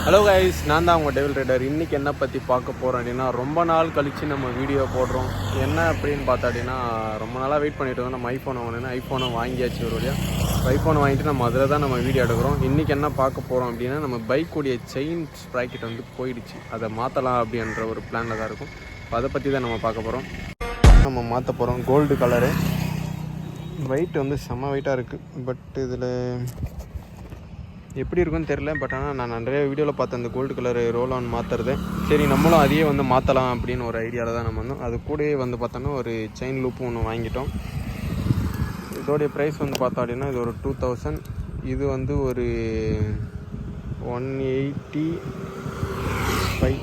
Hello guys, நான் தான் உங்கள் டெவில் ரைடர். இன்றைக்கி என்ன பற்றி பார்க்க போகிறோம் அப்படின்னா, ரொம்ப நாள் கழித்து நம்ம வீடியோ போடுறோம். என்ன அப்படின்னு பார்த்தா அப்படின்னா, ரொம்ப நாளாக வெயிட் பண்ணிட்டு இருந்தோம். நம்ம ஐஃபோனை வாங்கினோன்னா ஐஃபோனை வாங்கியாச்சு ஒரு வழியாக. ஐஃபோனை வாங்கிட்டு நம்ம அதில் தான் நம்ம வீடியோ எடுக்கிறோம். இன்றைக்கி என்ன பார்க்க போகிறோம் அப்படின்னா, நம்ம பைக்குடைய செயின் ஸ்ப்ராக்கெட் வந்து போயிடுச்சு. அதை மாற்றலாம் அப்படின்ற ஒரு பிளானில் தான் இருக்கும். அதை பற்றி தான் நம்ம பார்க்க போகிறோம். நம்ம மாற்ற போகிறோம். கோல்டு கலரு வெயிட் வந்து செம்ம வெயிட்டாக இருக்குது. பட் இதில் எப்படி இருக்குன்னு தெரில. பட் ஆனால் நான் நிறைய வீடியோவில் பார்த்தேன் அந்த கோல்டு கலர் ரோல் ஆன் மாற்றுறது. சரி, நம்மளும் அதையே வந்து மாற்றலாம் அப்படின்னு ஒரு ஐடியாவில் தான் நம்ம வந்தோம். அது கூடவே வந்து பார்த்தோன்னா ஒரு செயின் லூப்பும் ஒன்று வாங்கிட்டோம். இதோடைய ப்ரைஸ் வந்து பார்த்தோம் அப்படின்னா இது ஒரு 2000. இது வந்து ஒரு 185.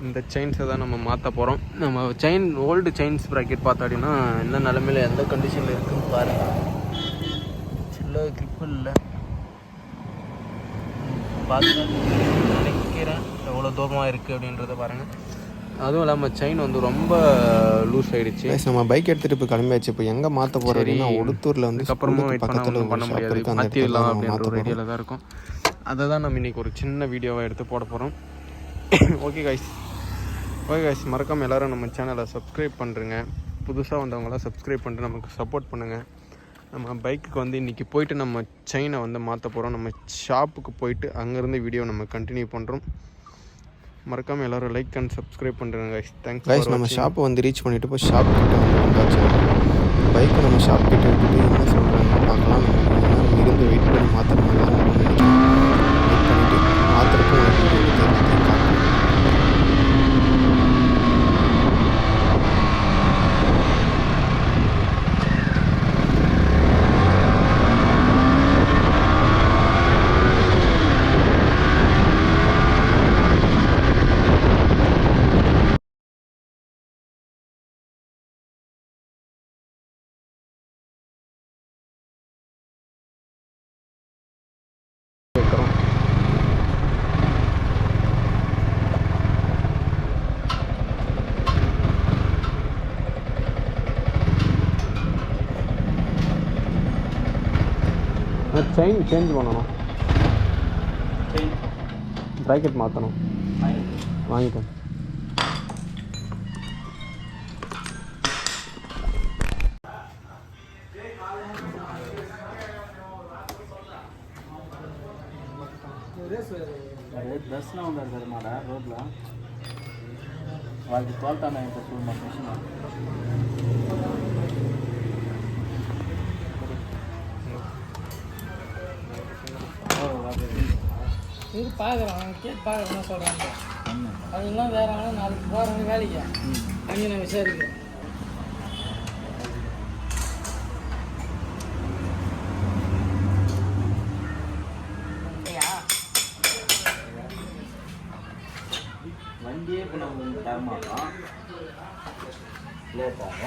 இந்த செயின்ஸை தான் நம்ம மாற்ற போகிறோம். நம்ம செயின் ஓல்டு செயின்ஸ் ப்ராக்கெட் பார்த்தோம் அப்படின்னா எந்த நிலமையில் எந்த கண்டிஷனில் இருக்குதுன்னு பாருங்கள். சில்ல கிரிப்பு இல்லை பார்த்து நினைக்கிறேன் எவ்வளோ தூரமாக இருக்குது அப்படின்றத பாருங்கள். அதுவும் இல்லாமல் செயின் வந்து ரொம்ப லூஸ் ஆகிடுச்சு. நம்ம பைக் எடுத்துகிட்டு இப்போ கிளம்பியாச்சு. இப்போ எங்கே மாற்ற போகிறோம் அப்படின்னா ஒடுத்தூரில் வந்து அப்புறமா வெயிட் பண்ண முடியாது, மாற்றிடலாம் அப்படின்ற ஒரு ஐடியாவில் தான் இருக்கும். அதை தான் நம்ம இன்றைக்கி ஒரு சின்ன வீடியோவை எடுத்து போட போகிறோம். ஓகே கைஸ், மறக்காமல் எல்லோரும் நம்ம சேனலை சப்ஸ்கிரைப் பண்ணுறங்க. புதுசாக வந்தவங்களாம் சப்ஸ்கிரைப் பண்ணிட்டு நமக்கு சப்போர்ட் பண்ணுங்கள். நம்ம பைக்குக்கு வந்து இன்றைக்கி போயிட்டு நம்ம செயினை வந்து மாற்ற போகிறோம். நம்ம ஷாப்புக்கு போயிட்டு அங்கேருந்து வீடியோ நம்ம கண்டினியூ பண்ணுறோம். மறக்காமல் எல்லோரும் லைக் அண்ட் சப்ஸ்கிரைப் பண்ணுறேங்க கைஸ். Thanks guys. நம்ம ஷாப்பை வந்து ரீச் பண்ணிவிட்டு இப்போ ஷாப் கிட்ட வந்து வந்தாச்சு. பைக்கை நம்ம ஷாப் கிட்ட விட்டுட்டு என்ன சொல்கிறாங்க பார்க்கலாம். நம்ம இருந்து வெயிட் பண்ணி மாற்றணும். வெயிட் பண்ணிவிட்டு மாற்றுறப்போ செயின் சேஞ்ச் பண்ணணும், ப்ராக்கெட் மாற்றணும். வாங்கிட்டேன். దర్శనం ఉన్నారు కదా మాట రోడ్లో వాళ్ళకి తోలుతాను ఇంత చూడు మా మిషన్ இது பார்க்குறோம், கேட்டு பார்க்குறோம் சொல்கிறாங்க. அதெல்லாம் வேற நாளைக்கு போகிறாங்க வேலைக்கு, அங்கே நான் விசாரிக்கிறேன். வண்டியே இப்போ நம்ம தரமாட்டோம் லேட்டாக.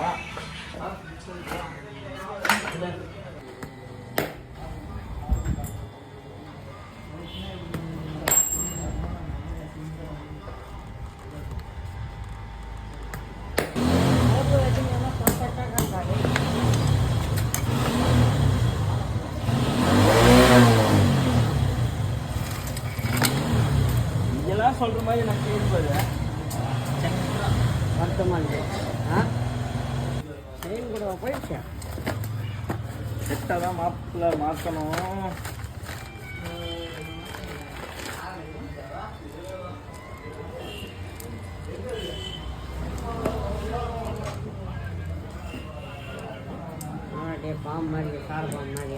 இதெல்லாம் சொல்கிற மாதிரி நான் கேள்விப்படு வருத்தமாக இருக்குது. செயின் கூட போயிடுச்சேன். செட்டாக தான் மாற்றணும். பாம்பு மாதிரி கார் பாம்பு மாதிரி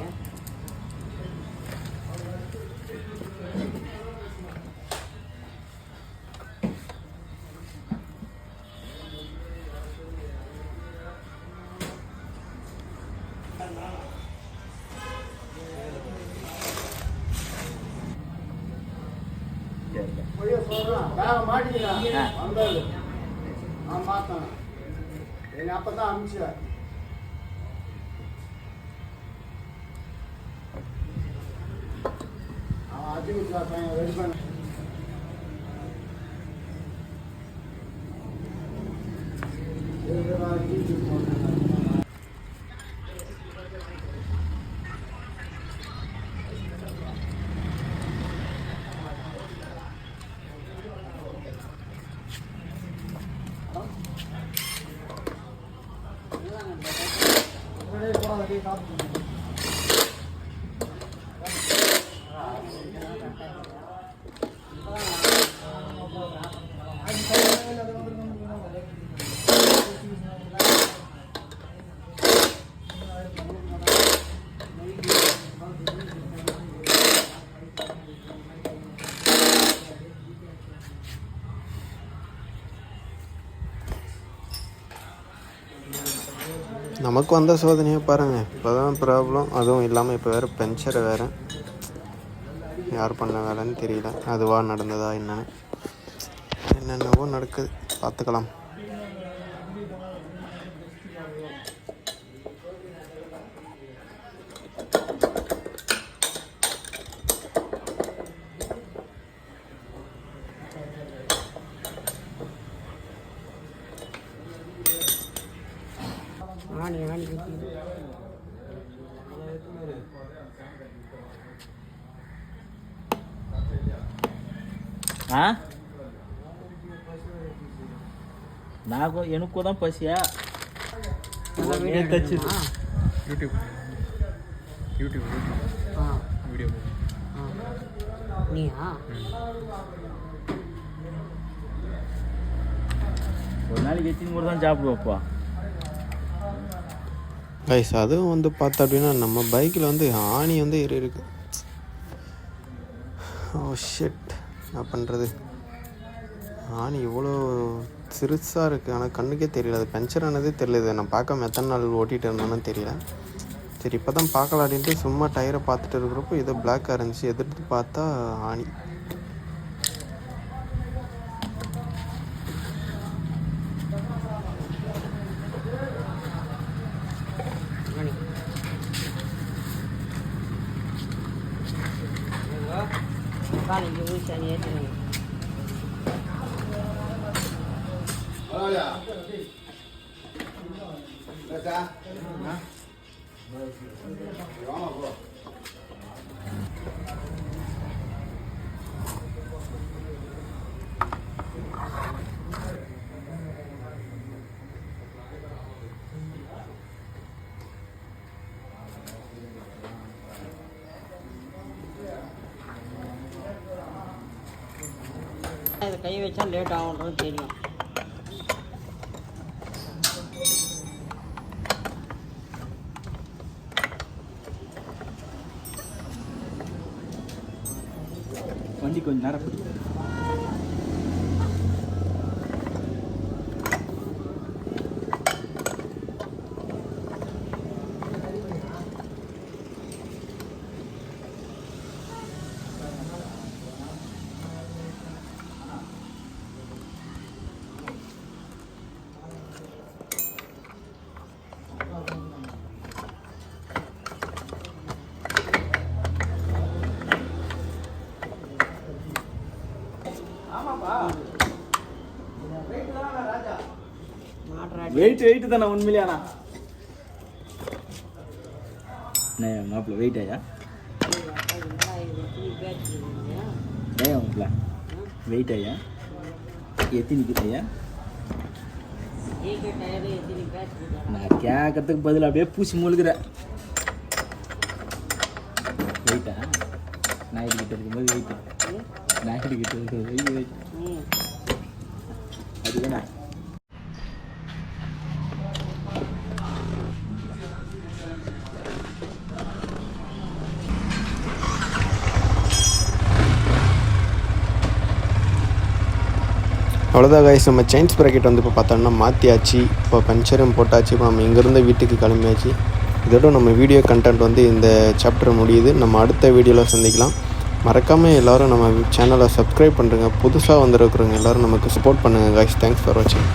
மாட்டிக்கிறேன். வந்தது நான் மாற்றேன். எங்கள் அப்போ தான் அனுப்பிச்சேன். அவன் அதிகம் ரெடி பண்ண நமக்கு வந்த சோதனையை பாருங்கள். இப்போ தான் ப்ராப்ளம். அதுவும் இல்லாமல் இப்போ வேறு பஞ்சரை வேறு. யார் பண்ண வேலைன்னு தெரியல. அதுவாக நடந்ததா என்னென்னவோ நடக்குது. பார்த்துக்கலாம். నాకు ఎనుక్కోదాం పసియా யூடியூப் வீடியோ நீயா ஒரு நாளைக்கு எத்தனை முறை தான் சாப்பிடுவோப்பா கைஸ். அதுவும் வந்து பார்த்தா அப்படின்னா நம்ம பைக்கில் வந்து ஆணி வந்து இருக்கு. ஓ ஷிட், என்ன பண்ணுறது? ஆணி இவ்வளோ சிறுசாக இருக்குது. ஆனால் கண்ணுக்கே தெரியல. அது பஞ்சர் ஆனதே தெரியல. நான் பார்க்காம எத்தனை நாள் ஓட்டிகிட்டு இருந்தேன்னு தெரியல. சரி, இப்போ தான் பார்க்கலாம் அப்படின்ட்டு சும்மா டயரை பார்த்துட்டு இருக்கிறப்போ ஏதோ பிளாக்காக இருந்துச்சு. எதிர்த்து பார்த்தா ஆணி. காலைக்கு ஊசி ஏற்றுங்க. இது கை வச்சா லேட் ஆகுன்றது தெரியும். வண்டி கொஞ்சம் நேரம் வெயிட் தானே உண்மையிலேண்ணா. மாப்பிள்ள வெயிட் ஆயா மாப்பிள்ள வெயிட் ஆயா எத்தினிக்கு ஐயா? நான் கேட்கறதுக்கு பதில் அப்படியே பூசி முழுகிறேன். வெயிட்டா நாயுடு கிட்ட இருக்கும்போது வெயிட், நாயுடு கிட்ட இருக்கும்போது வெயிட் அதுதானே. அவ்வளோதான் கைஸ். நம்ம செயின் ஸ்ப்ராக்கெட் வந்து இப்போ பார்த்தோம்னா மாற்றியாச்சு. இப்போ பஞ்சரும் போட்டாச்சு. இப்போ நம்ம இங்கேருந்து வீட்டுக்கு கிளம்பியாச்சு. இதோட நம்ம வீடியோ கண்டென்ட் வந்து இந்த சாப்டர் முடியுது. நம்ம அடுத்த வீடியோவில் சந்திக்கலாம். மறக்காமல் எல்லோரும் நம்ம சேனலை சப்ஸ்கிரைப் பண்ணுறங்க. புதுசாக வந்துருக்குறவங்க எல்லோரும் நமக்கு சப்போர்ட் பண்ணுங்கள் கைஸ். தேங்க்ஸ் ஃபார் வாட்சிங்.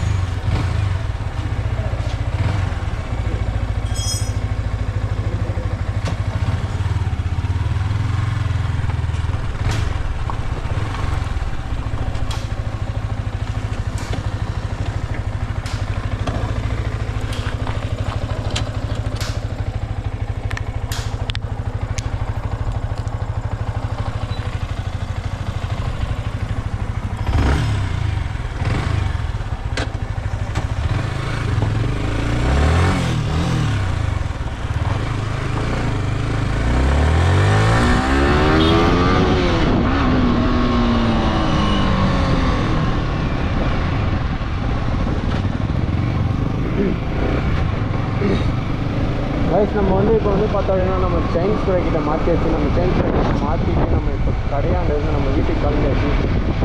இப்போ வந்து பார்த்தோம்னா நம்ம செயின் ஸ்ப்ரே மாற்றியாச்சு. நம்ம செயின் ஸ்ப்ரே மாற்றிட்டு நம்ம இப்போ கடையாண்டது நம்ம வீட்டுக்கு கிளம்பியாச்சு.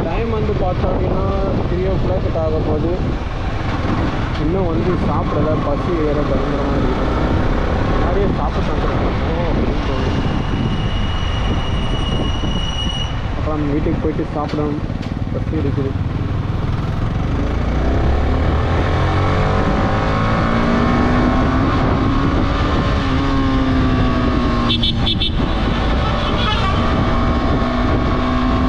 டைம் வந்து பார்த்தோம்னா 3 o'clock ஆக போகுது. இன்னும் வந்து சாப்பிடல, பசி வேறு பயங்கரமாக இருக்குது. நிறைய சாப்பிட்டு வந்துருக்கோம் அப்படின்னு தோணுது. அப்புறம் வீட்டுக்கு போயிட்டு சாப்பிடணும், பசி இருக்குது.